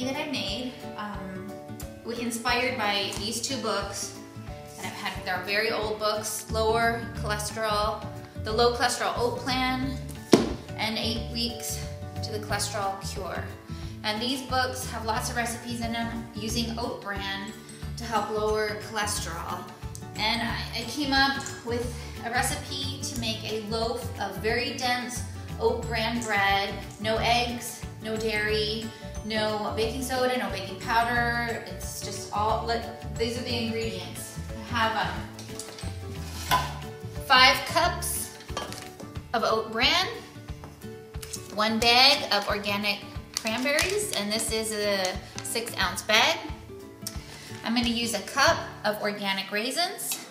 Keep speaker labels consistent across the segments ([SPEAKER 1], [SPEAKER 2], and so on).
[SPEAKER 1] recipe that I made, inspired by these two books that I've had. They're very old books, The Low Cholesterol Oat Plan and 8 Weeks to the Cholesterol Cure. And these books have lots of recipes in them using Oat Bran to help lower cholesterol. And I came up with a recipe to make a loaf of very dense Oat Bran bread. No eggs, no dairy, no baking soda, no baking powder. It's just all, these are the ingredients. I have 5 cups of Oat Bran, 1 bag of organic cranberries, and this is a 6-ounce bag. I'm going to use a cup of organic raisins.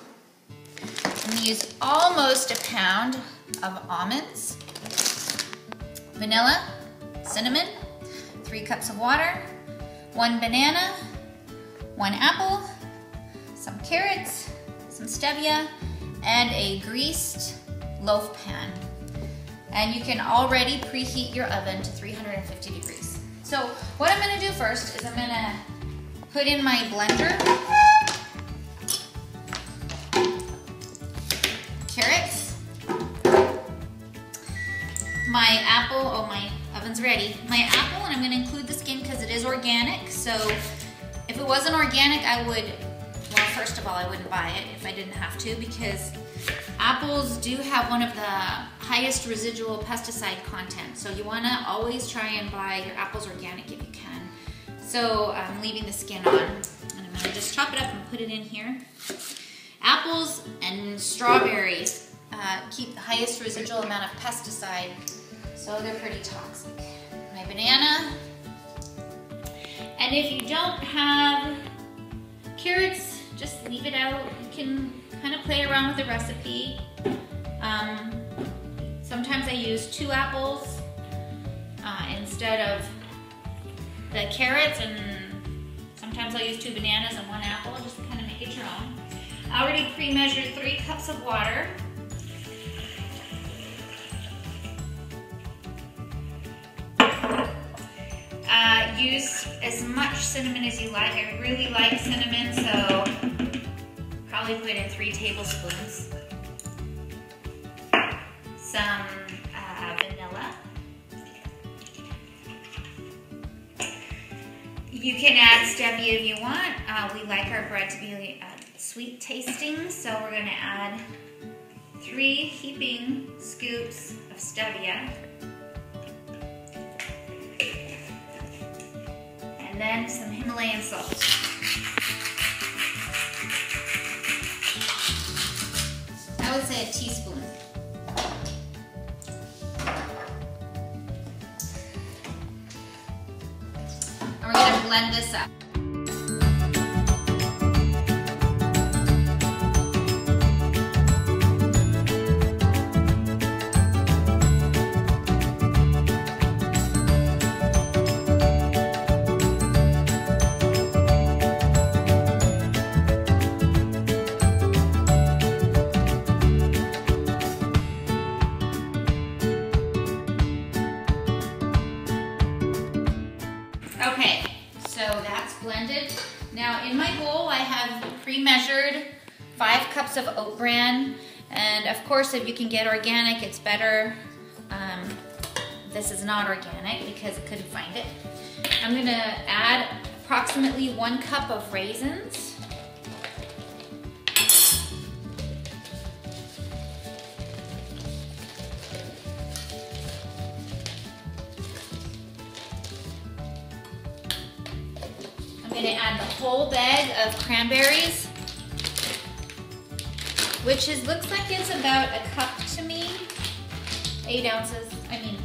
[SPEAKER 1] I'm going to use almost a pound of almonds, vanilla, cinnamon, 3 cups of water, 1 banana, 1 apple, some carrots, some stevia, and a greased loaf pan. And you can already preheat your oven to 350 degrees. So what I'm going to do first is I'm going to put in my blender carrots, my apple. Oh, my oven's ready. My apple, and I'm going to include the skin because it is organic. So if it wasn't organic, I would, well, first of all, I wouldn't buy it if I didn't have to, because apples do have one of the highest residual pesticide content. So you want to always try and buy your apples organic if you can. So I'm leaving the skin on, and I'm going to just chop it up and put it in here. Apples and strawberries keep the highest residual amount of pesticide, so they're pretty toxic. My banana, and if you don't have carrots, just leave it out. You can kind of play around with the recipe. Sometimes I use 2 apples instead of the carrots, and sometimes I'll use 2 bananas and 1 apple, just kind of make it your own. I already pre-measured 3 cups of water. Use as much cinnamon as you like. I really like cinnamon, so probably put in 3 tablespoons. Some vanilla. You can add stevia if you want. We like our bread to be sweet tasting, so we're going to add 3 heaping scoops of stevia. And then some Himalayan salt. I would say a teaspoon. And we're going to blend this up. Okay, so that's blended. Now in my bowl I have pre-measured 5 cups of Oat Bran, and of course if you can get organic it's better. This is not organic because I couldn't find it. I'm going to add approximately 1 cup of raisins. I'm going to add the whole bag of cranberries, which looks like it's about a cup to me.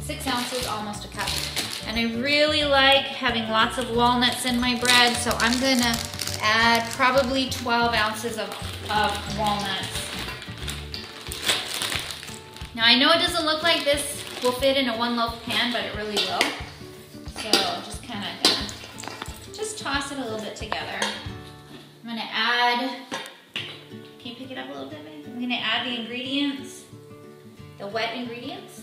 [SPEAKER 1] 6 ounces, almost a cup. And I really like having lots of walnuts in my bread, so I'm going to add probably 12 ounces of walnuts. Now I know it doesn't look like this will fit in a 1 loaf pan, but it really will. So just kind of just toss it a little bit together. I'm going to add, can you pick it up a little bit, babe? I'm going to add the ingredients, the wet ingredients.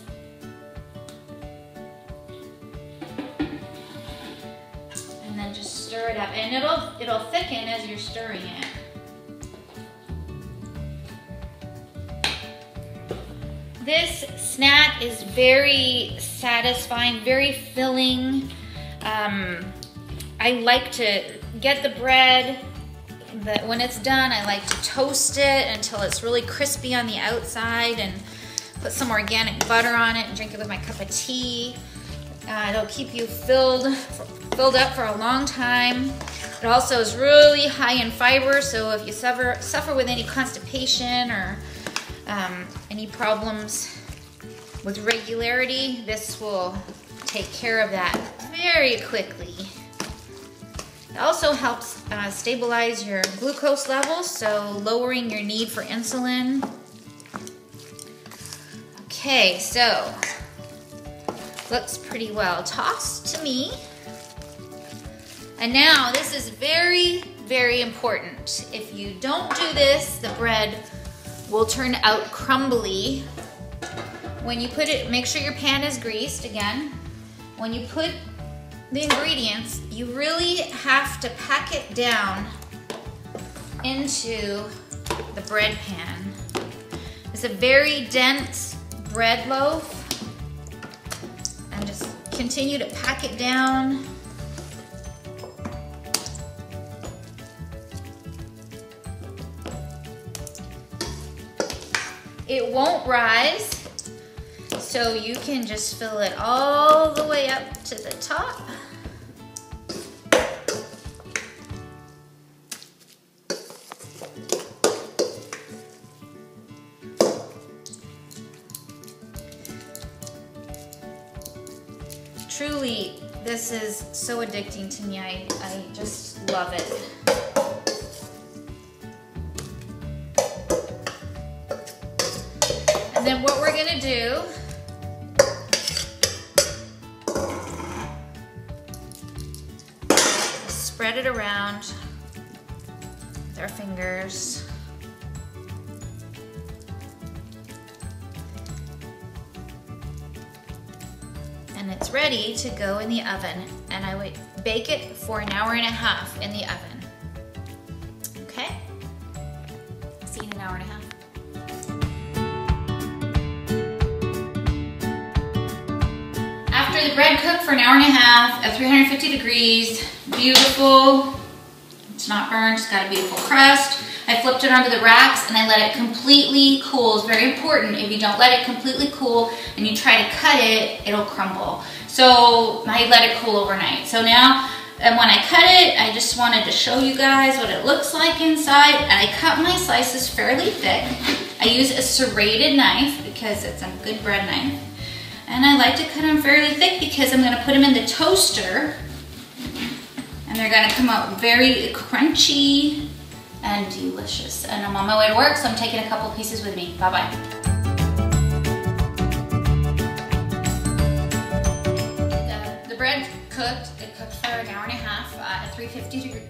[SPEAKER 1] And then stir it up, and it'll thicken as you're stirring it. This snack is very satisfying, very filling. I like to get the bread, but when it's done, I like to toast it until it's really crispy on the outside and put some organic butter on it and drink it with my cup of tea. It'll keep you filled up for a long time. It also is really high in fiber, so if you suffer with any constipation or any problems with regularity, this will take care of that very quickly. It also helps stabilize your glucose levels, so lowering your need for insulin. Okay, so looks pretty well tossed to me. And now this is very, very important. If you don't do this, the bread will turn out crumbly. When you put it, make sure your pan is greased again. When you put the ingredients, you really have to pack it down into the bread pan. It's a very dense bread loaf, and just continue to pack it down. It won't rise, so you can just fill it all the way up to the top. Truly, this is so addicting to me. I just love it. And then what we're gonna do is spread it around with our fingers. And it's ready to go in the oven, and I would bake it for an hour and a half in the oven. Okay? See you in an hour and a half. After the bread cooked for an hour and a half at 350 degrees, beautiful. It's not burned, it's got a beautiful crust. I flipped it onto the racks and I let it completely cool. It's very important. If you don't let it completely cool and you try to cut it, it'll crumble. So I let it cool overnight. So now, and when I cut it, I just wanted to show you guys what it looks like inside. And I cut my slices fairly thick. I use a serrated knife because it's a good bread knife. And I like to cut them fairly thick because I'm gonna put them in the toaster and they're gonna come out very crunchy and delicious. And I'm on my way to work, so I'm taking a couple pieces with me. Bye-bye. The bread cooked. It cooked for an hour and a half at 350 degrees.